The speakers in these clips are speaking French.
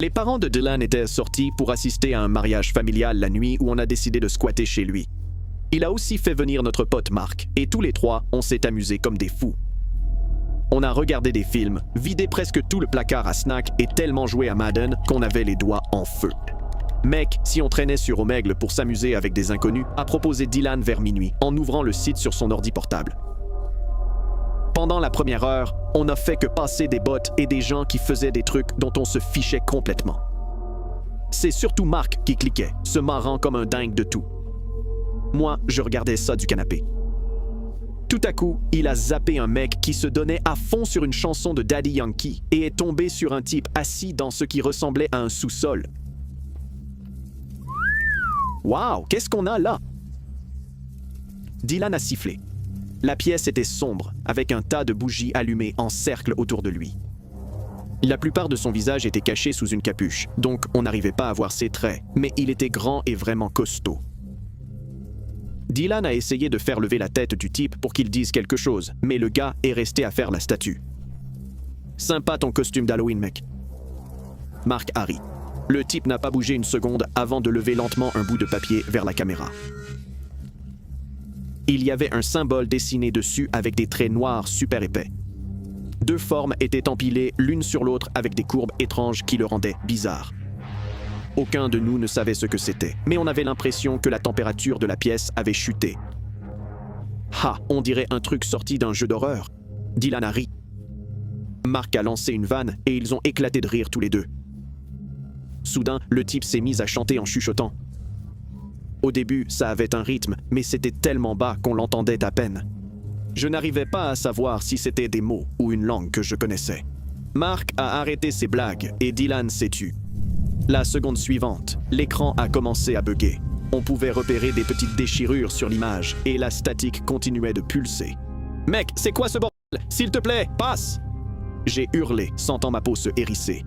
Les parents de Dylan étaient sortis pour assister à un mariage familial la nuit où on a décidé de squatter chez lui. Il a aussi fait venir notre pote Mark, et tous les trois, on s'est amusés comme des fous. On a regardé des films, vidé presque tout le placard à snack et tellement joué à Madden qu'on avait les doigts en feu. Mec, si on traînait sur Omegle pour s'amuser avec des inconnus, a proposé Dylan vers minuit en ouvrant le site sur son ordi portable. Pendant la première heure, on n'a fait que passer des bots et des gens qui faisaient des trucs dont on se fichait complètement. C'est surtout Mark qui cliquait, se marrant comme un dingue de tout. Moi, je regardais ça du canapé. Tout à coup, il a zappé un mec qui se donnait à fond sur une chanson de Daddy Yankee et est tombé sur un type assis dans ce qui ressemblait à un sous-sol. Waouh, qu'est-ce qu'on a là? Dylan a sifflé. La pièce était sombre, avec un tas de bougies allumées en cercle autour de lui. La plupart de son visage était caché sous une capuche, donc on n'arrivait pas à voir ses traits, mais il était grand et vraiment costaud. Dylan a essayé de faire lever la tête du type pour qu'il dise quelque chose, mais le gars est resté à faire la statue. Sympa ton costume d'Halloween, mec. Mark a ri. Le type n'a pas bougé une seconde avant de lever lentement un bout de papier vers la caméra. Il y avait un symbole dessiné dessus avec des traits noirs super épais. Deux formes étaient empilées l'une sur l'autre avec des courbes étranges qui le rendaient bizarre. Aucun de nous ne savait ce que c'était, mais on avait l'impression que la température de la pièce avait chuté. Ah, on dirait un truc sorti d'un jeu d'horreur. Dylan a ri. Mark a lancé une vanne et ils ont éclaté de rire tous les deux. Soudain, le type s'est mis à chanter en chuchotant. Au début, ça avait un rythme, mais c'était tellement bas qu'on l'entendait à peine. Je n'arrivais pas à savoir si c'était des mots ou une langue que je connaissais. Mark a arrêté ses blagues et Dylan s'est tu. La seconde suivante, l'écran a commencé à bugger. On pouvait repérer des petites déchirures sur l'image et la statique continuait de pulser. « Mec, c'est quoi ce bordel? S'il te plaît, passe !» J'ai hurlé, sentant ma peau se hérisser.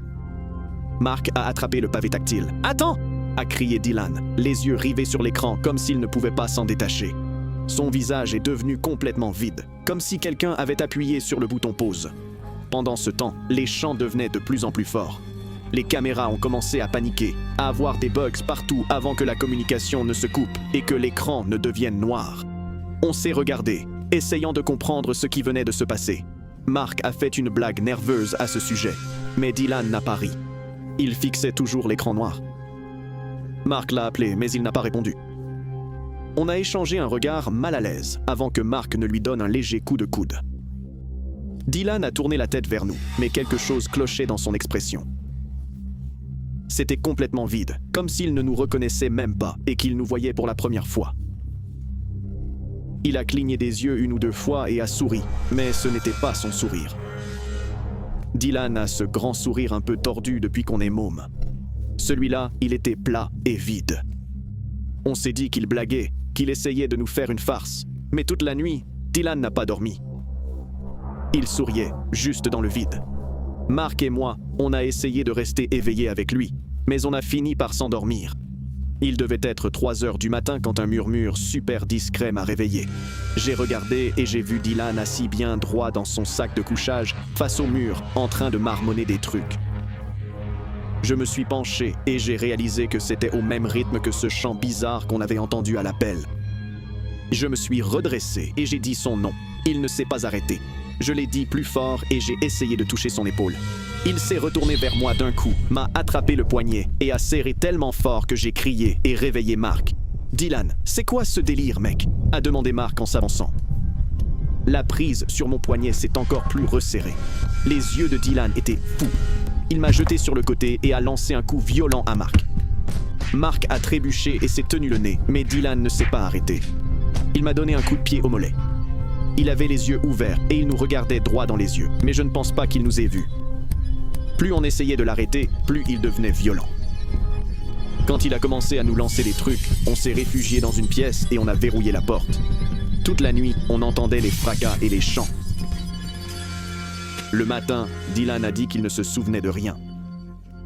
Mark a attrapé le pavé tactile. « Attends !» a crié Dylan, les yeux rivés sur l'écran comme s'il ne pouvait pas s'en détacher. Son visage est devenu complètement vide, comme si quelqu'un avait appuyé sur le bouton pause. Pendant ce temps, les chants devenaient de plus en plus forts. Les caméras ont commencé à paniquer, à avoir des bugs partout avant que la communication ne se coupe et que l'écran ne devienne noir. On s'est regardé, essayant de comprendre ce qui venait de se passer. Mark a fait une blague nerveuse à ce sujet, mais Dylan n'a pas ri. Il fixait toujours l'écran noir. Mark l'a appelé, mais il n'a pas répondu. On a échangé un regard mal à l'aise avant que Mark ne lui donne un léger coup de coude. Dylan a tourné la tête vers nous, mais quelque chose clochait dans son expression. C'était complètement vide, comme s'il ne nous reconnaissait même pas et qu'il nous voyait pour la première fois. Il a cligné des yeux une ou deux fois et a souri, mais ce n'était pas son sourire. Dylan a ce grand sourire un peu tordu depuis qu'on est môme. Celui-là, il était plat et vide. On s'est dit qu'il blaguait, qu'il essayait de nous faire une farce, mais toute la nuit, Dylan n'a pas dormi. Il souriait, juste dans le vide. Mark et moi, on a essayé de rester éveillés avec lui, mais on a fini par s'endormir. Il devait être 3 heures du matin quand un murmure super discret m'a réveillé. J'ai regardé et j'ai vu Dylan assis bien droit dans son sac de couchage, face au mur, en train de marmonner des trucs. Je me suis penché et j'ai réalisé que c'était au même rythme que ce chant bizarre qu'on avait entendu à l'appel. Je me suis redressé et j'ai dit son nom. Il ne s'est pas arrêté. Je l'ai dit plus fort et j'ai essayé de toucher son épaule. Il s'est retourné vers moi d'un coup, m'a attrapé le poignet et a serré tellement fort que j'ai crié et réveillé Mark. « Dylan, c'est quoi ce délire, mec ?» a demandé Mark en s'avançant. La prise sur mon poignet s'est encore plus resserrée. Les yeux de Dylan étaient fous. Il m'a jeté sur le côté et a lancé un coup violent à Mark. Mark a trébuché et s'est tenu le nez, mais Dylan ne s'est pas arrêté. Il m'a donné un coup de pied au mollet. Il avait les yeux ouverts et il nous regardait droit dans les yeux, mais je ne pense pas qu'il nous ait vus. Plus on essayait de l'arrêter, plus il devenait violent. Quand il a commencé à nous lancer des trucs, on s'est réfugié dans une pièce et on a verrouillé la porte. Toute la nuit, on entendait les fracas et les chants. Le matin, Dylan a dit qu'il ne se souvenait de rien.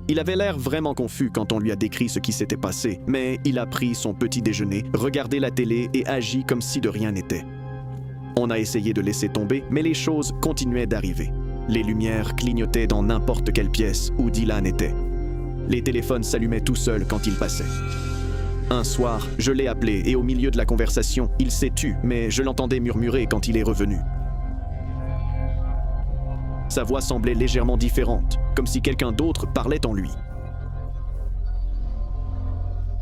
Il avait l'air vraiment confus quand on lui a décrit ce qui s'était passé, mais il a pris son petit déjeuner, regardé la télé et agi comme si de rien n'était. On a essayé de laisser tomber, mais les choses continuaient d'arriver. Les lumières clignotaient dans n'importe quelle pièce où Dylan était. Les téléphones s'allumaient tout seuls quand il passait. Un soir, je l'ai appelé et au milieu de la conversation, il s'est tu, mais je l'entendais murmurer quand il est revenu. Sa voix semblait légèrement différente, comme si quelqu'un d'autre parlait en lui.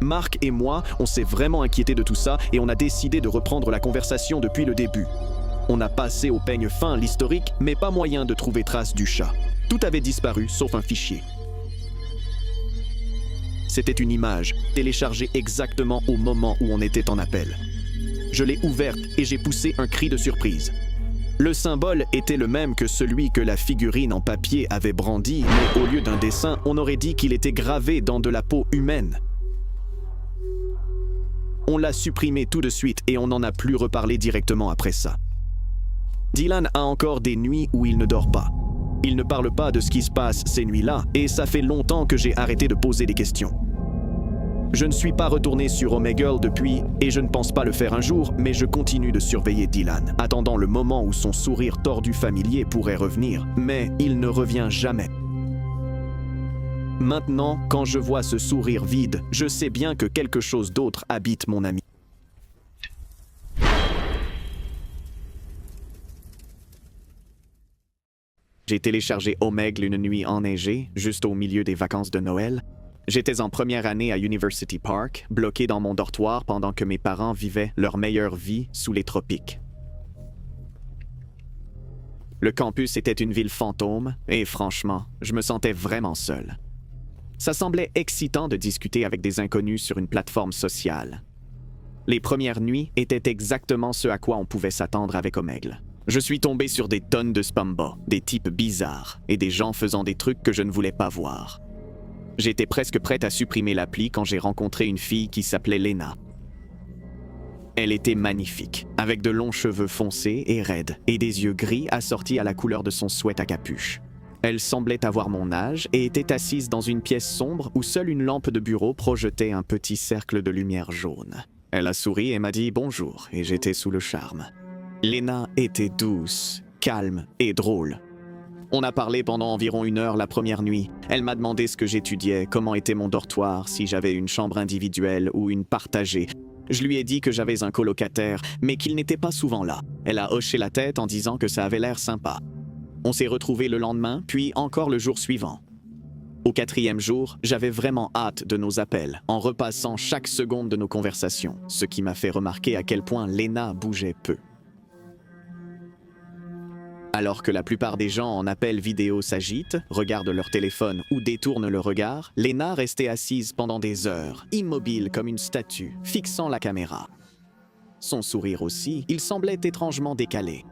Mark et moi, on s'est vraiment inquiétés de tout ça et on a décidé de reprendre la conversation depuis le début. On a passé au peigne fin l'historique, mais pas moyen de trouver trace du chat. Tout avait disparu, sauf un fichier. C'était une image, téléchargée exactement au moment où on était en appel. Je l'ai ouverte et j'ai poussé un cri de surprise. Le symbole était le même que celui que la figurine en papier avait brandi, mais au lieu d'un dessin, on aurait dit qu'il était gravé dans de la peau humaine. On l'a supprimé tout de suite et on n'en a plus reparlé directement après ça. Dylan a encore des nuits où il ne dort pas. Il ne parle pas de ce qui se passe ces nuits-là et ça fait longtemps que j'ai arrêté de poser des questions. Je ne suis pas retourné sur Omegle depuis et je ne pense pas le faire un jour, mais je continue de surveiller Dylan, attendant le moment où son sourire tordu familier pourrait revenir, mais il ne revient jamais. Maintenant, quand je vois ce sourire vide, je sais bien que quelque chose d'autre habite mon ami. J'ai téléchargé Omegle une nuit enneigée, juste au milieu des vacances de Noël. J'étais en première année à University Park, bloqué dans mon dortoir pendant que mes parents vivaient leur meilleure vie sous les tropiques. Le campus était une ville fantôme et franchement, je me sentais vraiment seul. Ça semblait excitant de discuter avec des inconnus sur une plateforme sociale. Les premières nuits étaient exactement ce à quoi on pouvait s'attendre avec Omegle. Je suis tombé sur des tonnes de spam-bots, des types bizarres et des gens faisant des trucs que je ne voulais pas voir. J'étais presque prête à supprimer l'appli quand j'ai rencontré une fille qui s'appelait Lena. Elle était magnifique, avec de longs cheveux foncés et raides et des yeux gris assortis à la couleur de son sweat à capuche. Elle semblait avoir mon âge et était assise dans une pièce sombre où seule une lampe de bureau projetait un petit cercle de lumière jaune. Elle a souri et m'a dit bonjour et j'étais sous le charme. Lena était douce, calme et drôle. On a parlé pendant environ 1 heure la première nuit. Elle m'a demandé ce que j'étudiais, comment était mon dortoir, si j'avais une chambre individuelle ou une partagée. Je lui ai dit que j'avais un colocataire, mais qu'il n'était pas souvent là. Elle a hoché la tête en disant que ça avait l'air sympa. On s'est retrouvés le lendemain, puis encore le jour suivant. Au 4e jour, j'avais vraiment hâte de nos appels, en repassant chaque seconde de nos conversations, ce qui m'a fait remarquer à quel point Lena bougeait peu. Alors que la plupart des gens en appel vidéo s'agitent, regardent leur téléphone ou détournent le regard, Lena restait assise pendant des heures, immobile comme une statue, fixant la caméra. Son sourire aussi, il semblait étrangement décalé.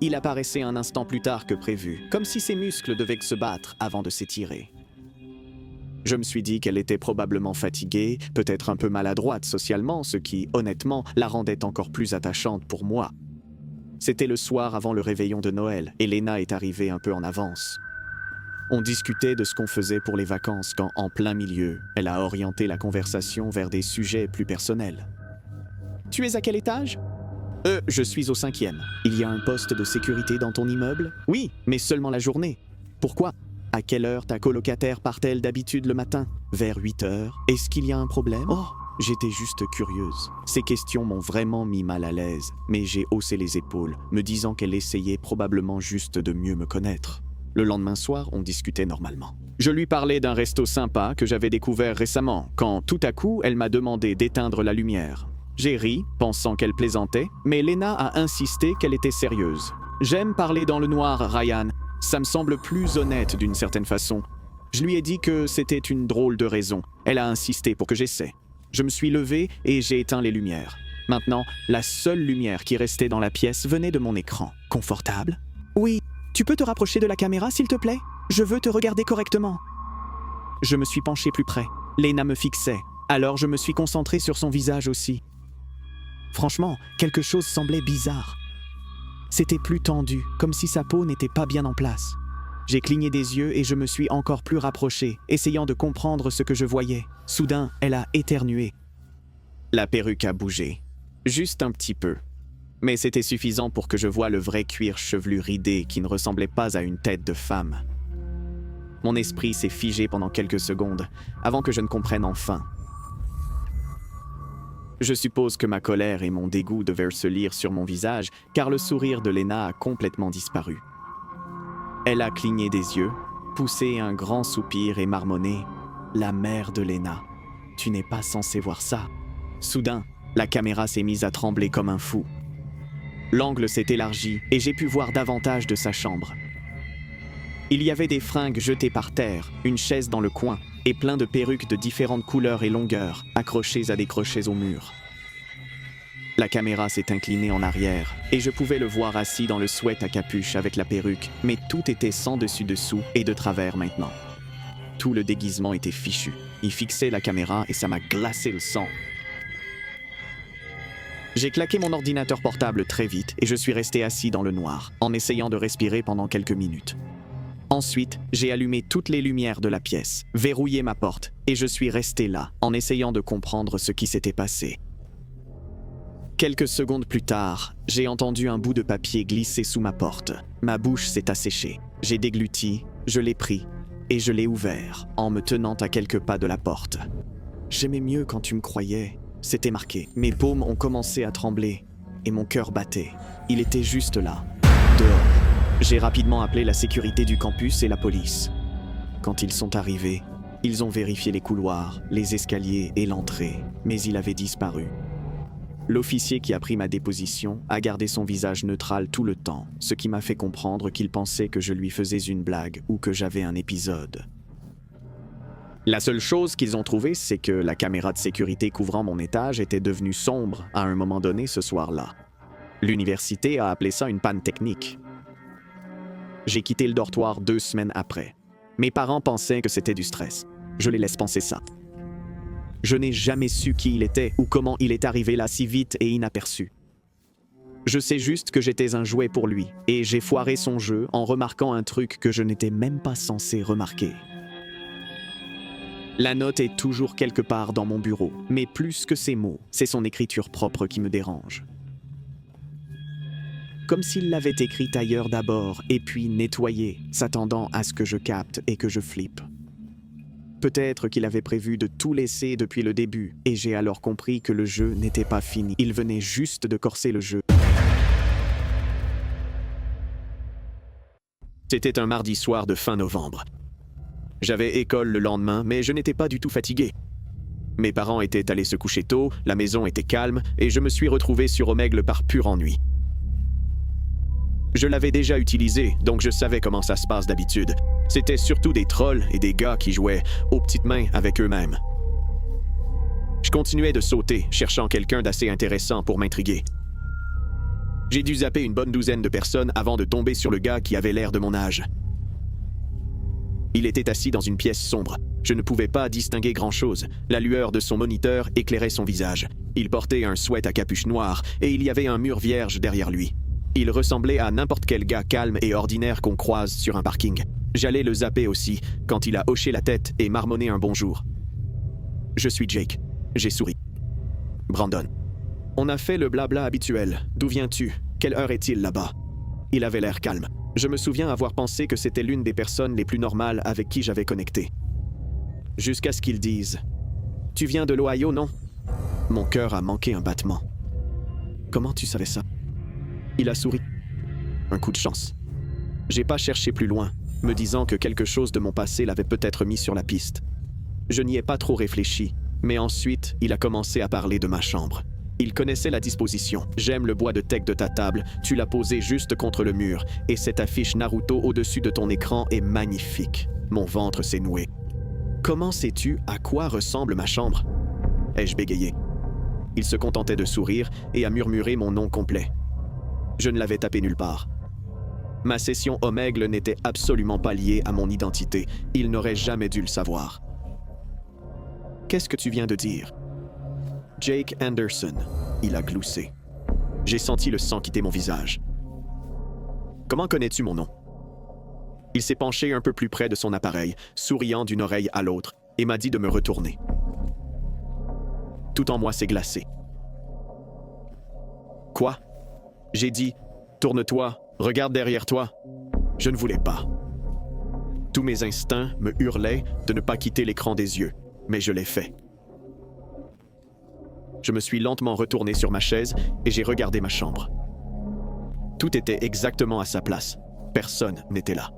Il apparaissait un instant plus tard que prévu, comme si ses muscles devaient se battre avant de s'étirer. Je me suis dit qu'elle était probablement fatiguée, peut-être un peu maladroite socialement, ce qui, honnêtement, la rendait encore plus attachante pour moi. C'était le soir avant le réveillon de Noël, et Lena est arrivée un peu en avance. On discutait de ce qu'on faisait pour les vacances quand, en plein milieu, elle a orienté la conversation vers des sujets plus personnels. « Tu es à quel étage ?»« Je suis au 5e. Il y a un poste de sécurité dans ton immeuble ?»« Oui, mais seulement la journée. »« Pourquoi ? À quelle heure ta colocataire part-elle d'habitude le matin ? » ?»« Vers 8 heures. Est-ce qu'il y a un problème ? » « Oh !» J'étais juste curieuse. Ces questions m'ont vraiment mis mal à l'aise, mais j'ai haussé les épaules, me disant qu'elle essayait probablement juste de mieux me connaître. Le lendemain soir, on discutait normalement. Je lui parlais d'un resto sympa que j'avais découvert récemment, quand tout à coup, elle m'a demandé d'éteindre la lumière. J'ai ri, pensant qu'elle plaisantait, mais Lena a insisté qu'elle était sérieuse. « J'aime parler dans le noir, Ryan. Ça me semble plus honnête d'une certaine façon. » Je lui ai dit que c'était une drôle de raison. Elle a insisté pour que j'essaie. Je me suis levé et j'ai éteint les lumières. Maintenant, la seule lumière qui restait dans la pièce venait de mon écran. Confortable ? Oui, tu peux te rapprocher de la caméra, s'il te plaît ? Je veux te regarder correctement. Je me suis penché plus près. Lena me fixait. Alors je me suis concentré sur son visage aussi. Franchement, quelque chose semblait bizarre. C'était plus tendu, comme si sa peau n'était pas bien en place. J'ai cligné des yeux et je me suis encore plus rapproché, essayant de comprendre ce que je voyais. Soudain, elle a éternué. La perruque a bougé. Juste un petit peu. Mais c'était suffisant pour que je voie le vrai cuir chevelu ridé qui ne ressemblait pas à une tête de femme. Mon esprit s'est figé pendant quelques secondes, avant que je ne comprenne enfin. Je suppose que ma colère et mon dégoût devaient se lire sur mon visage, car le sourire de Lena a complètement disparu. Elle a cligné des yeux, poussé un grand soupir et marmonné « La mère de Lena, tu n'es pas censé voir ça ». Soudain, la caméra s'est mise à trembler comme un fou. L'angle s'est élargi et j'ai pu voir davantage de sa chambre. Il y avait des fringues jetées par terre, une chaise dans le coin et plein de perruques de différentes couleurs et longueurs, accrochées à des crochets au mur. La caméra s'est inclinée en arrière et je pouvais le voir assis dans le sweat à capuche avec la perruque, mais tout était sans dessus-dessous et de travers maintenant. Tout le déguisement était fichu. Il fixait la caméra et ça m'a glacé le sang. J'ai claqué mon ordinateur portable très vite et je suis resté assis dans le noir, en essayant de respirer pendant quelques minutes. Ensuite, j'ai allumé toutes les lumières de la pièce, verrouillé ma porte, et je suis resté là, en essayant de comprendre ce qui s'était passé. Quelques secondes plus tard, j'ai entendu un bout de papier glisser sous ma porte. Ma bouche s'est asséchée. J'ai dégluti, je l'ai pris, et je l'ai ouvert, en me tenant à quelques pas de la porte. J'aimais mieux quand tu me croyais. C'était marqué. Mes paumes ont commencé à trembler, et mon cœur battait. Il était juste là, dehors. J'ai rapidement appelé la sécurité du campus et la police. Quand ils sont arrivés, ils ont vérifié les couloirs, les escaliers et l'entrée, mais il avait disparu. L'officier qui a pris ma déposition a gardé son visage neutral tout le temps, ce qui m'a fait comprendre qu'il pensait que je lui faisais une blague ou que j'avais un épisode. La seule chose qu'ils ont trouvée, c'est que la caméra de sécurité couvrant mon étage était devenue sombre à un moment donné ce soir-là. L'université a appelé ça une panne technique. J'ai quitté le dortoir 2 semaines après. Mes parents pensaient que c'était du stress. Je les laisse penser ça. Je n'ai jamais su qui il était ou comment il est arrivé là si vite et inaperçu. Je sais juste que j'étais un jouet pour lui et j'ai foiré son jeu en remarquant un truc que je n'étais même pas censé remarquer. La note est toujours quelque part dans mon bureau, mais plus que ses mots, c'est son écriture propre qui me dérange. Comme s'il l'avait écrite ailleurs d'abord et puis nettoyée, s'attendant à ce que je capte et que je flippe. Peut-être qu'il avait prévu de tout laisser depuis le début, et j'ai alors compris que le jeu n'était pas fini. Il venait juste de corser le jeu. C'était un mardi soir de fin novembre. J'avais école le lendemain, mais je n'étais pas du tout fatigué. Mes parents étaient allés se coucher tôt, la maison était calme, et je me suis retrouvé sur Omegle par pur ennui. Je l'avais déjà utilisé, donc je savais comment ça se passe d'habitude. C'était surtout des trolls et des gars qui jouaient aux petites mains avec eux-mêmes. Je continuais de sauter, cherchant quelqu'un d'assez intéressant pour m'intriguer. J'ai dû zapper une bonne douzaine de personnes avant de tomber sur le gars qui avait l'air de mon âge. Il était assis dans une pièce sombre. Je ne pouvais pas distinguer grand-chose. La lueur de son moniteur éclairait son visage. Il portait un sweat à capuche noire et il y avait un mur vierge derrière lui. Il ressemblait à n'importe quel gars calme et ordinaire qu'on croise sur un parking. J'allais le zapper aussi, quand il a hoché la tête et marmonné un bonjour. « Je suis Jake. » J'ai souri. « Brandon. » On a fait le blabla habituel. « D'où viens-tu? Quelle heure est-il là-bas? » Il avait l'air calme. Je me souviens avoir pensé que c'était l'une des personnes les plus normales avec qui j'avais connecté. Jusqu'à ce qu'il dise « Tu viens de l'Ohio, non? » Mon cœur a manqué un battement. « Comment tu savais ça? » Il a souri. Un coup de chance. J'ai pas cherché plus loin, me disant que quelque chose de mon passé l'avait peut-être mis sur la piste. Je n'y ai pas trop réfléchi, mais ensuite, il a commencé à parler de ma chambre. Il connaissait la disposition. J'aime le bois de teck de ta table, tu l'as posé juste contre le mur, et cette affiche Naruto au-dessus de ton écran est magnifique. Mon ventre s'est noué. Comment sais-tu à quoi ressemble ma chambre? Ai-je bégayé. Il se contentait de sourire et à murmurer mon nom complet. Je ne l'avais tapé nulle part. Ma session Omegle n'était absolument pas liée à mon identité. Il n'aurait jamais dû le savoir. Qu'est-ce que tu viens de dire? Jake Anderson, il a gloussé. J'ai senti le sang quitter mon visage. Comment connais-tu mon nom? Il s'est penché un peu plus près de son appareil, souriant d'une oreille à l'autre, et m'a dit de me retourner. Tout en moi s'est glacé. Quoi? J'ai dit, tourne-toi, regarde derrière toi. Je ne voulais pas. Tous mes instincts me hurlaient de ne pas quitter l'écran des yeux, mais je l'ai fait. Je me suis lentement retourné sur ma chaise et j'ai regardé ma chambre. Tout était exactement à sa place. Personne n'était là.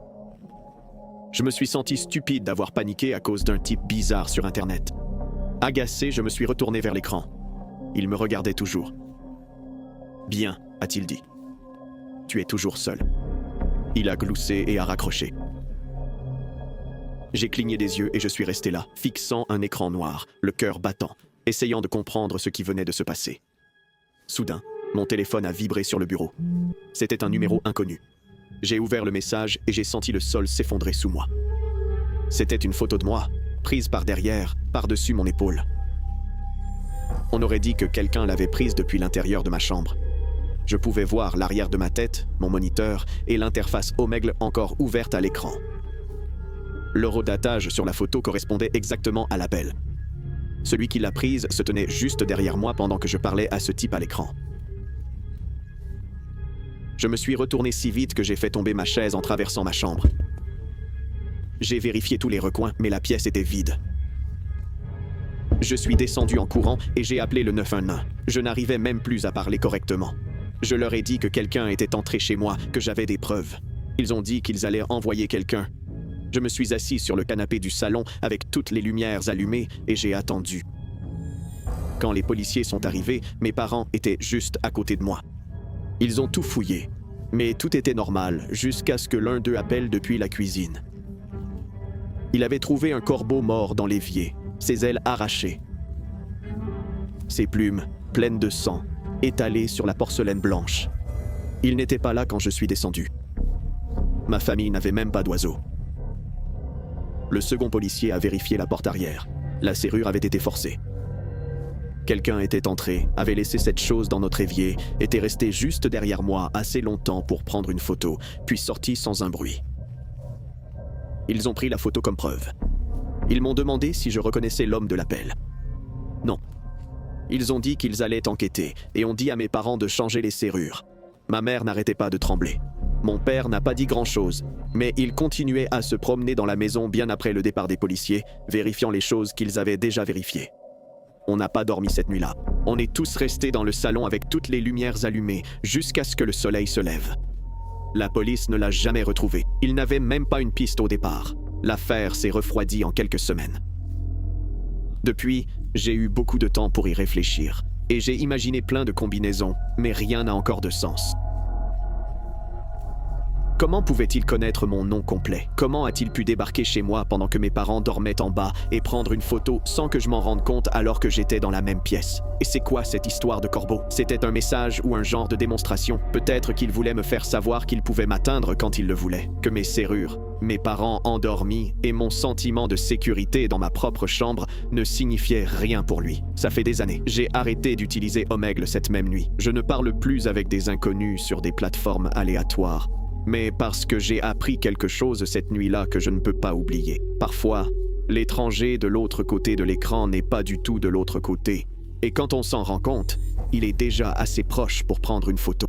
Je me suis senti stupide d'avoir paniqué à cause d'un type bizarre sur Internet. Agacé, je me suis retourné vers l'écran. Il me regardait toujours. « Bien », a-t-il dit. « Tu es toujours seul. » Il a gloussé et a raccroché. J'ai cligné des yeux et je suis resté là, fixant un écran noir, le cœur battant, essayant de comprendre ce qui venait de se passer. Soudain, mon téléphone a vibré sur le bureau. C'était un numéro inconnu. J'ai ouvert le message et j'ai senti le sol s'effondrer sous moi. C'était une photo de moi, prise par derrière, par-dessus mon épaule. On aurait dit que quelqu'un l'avait prise depuis l'intérieur de ma chambre. Je pouvais voir l'arrière de ma tête, mon moniteur et l'interface Omegle encore ouverte à l'écran. L'horodatage sur la photo correspondait exactement à l'appel. Celui qui l'a prise se tenait juste derrière moi pendant que je parlais à ce type à l'écran. Je me suis retourné si vite que j'ai fait tomber ma chaise en traversant ma chambre. J'ai vérifié tous les recoins, mais la pièce était vide. Je suis descendu en courant et j'ai appelé le 911. Je n'arrivais même plus à parler correctement. Je leur ai dit que quelqu'un était entré chez moi, que j'avais des preuves. Ils ont dit qu'ils allaient envoyer quelqu'un. Je me suis assis sur le canapé du salon avec toutes les lumières allumées et j'ai attendu. Quand les policiers sont arrivés, mes parents étaient juste à côté de moi. Ils ont tout fouillé, mais tout était normal jusqu'à ce que l'un d'eux appelle depuis la cuisine. Il avait trouvé un corbeau mort dans l'évier, ses ailes arrachées. Ses plumes, pleines de sang, étalées sur la porcelaine blanche. Il n'était pas là quand je suis descendu. Ma famille n'avait même pas d'oiseaux. Le second policier a vérifié la porte arrière. La serrure avait été forcée. Quelqu'un était entré, avait laissé cette chose dans notre évier, était resté juste derrière moi assez longtemps pour prendre une photo, puis sorti sans un bruit. Ils ont pris la photo comme preuve. Ils m'ont demandé si je reconnaissais l'homme de l'appel. Non. Ils ont dit qu'ils allaient enquêter et ont dit à mes parents de changer les serrures. Ma mère n'arrêtait pas de trembler. Mon père n'a pas dit grand-chose, mais il continuait à se promener dans la maison bien après le départ des policiers, vérifiant les choses qu'ils avaient déjà vérifiées. On n'a pas dormi cette nuit-là. On est tous restés dans le salon avec toutes les lumières allumées, jusqu'à ce que le soleil se lève. La police ne l'a jamais retrouvé. Il n'avait même pas une piste au départ. L'affaire s'est refroidie en quelques semaines. Depuis, j'ai eu beaucoup de temps pour y réfléchir, et j'ai imaginé plein de combinaisons, mais rien n'a encore de sens. Comment pouvait-il connaître mon nom complet? Comment a-t-il pu débarquer chez moi pendant que mes parents dormaient en bas et prendre une photo sans que je m'en rende compte alors que j'étais dans la même pièce? Et c'est quoi cette histoire de corbeau? C'était un message ou un genre de démonstration? Peut-être qu'il voulait me faire savoir qu'il pouvait m'atteindre quand il le voulait. Que mes serrures, mes parents endormis et mon sentiment de sécurité dans ma propre chambre ne signifiaient rien pour lui. Ça fait des années. J'ai arrêté d'utiliser Omegle cette même nuit. Je ne parle plus avec des inconnus sur des plateformes aléatoires. Mais parce que j'ai appris quelque chose cette nuit-là que je ne peux pas oublier. Parfois, l'étranger de l'autre côté de l'écran n'est pas du tout de l'autre côté. Et quand on s'en rend compte, il est déjà assez proche pour prendre une photo.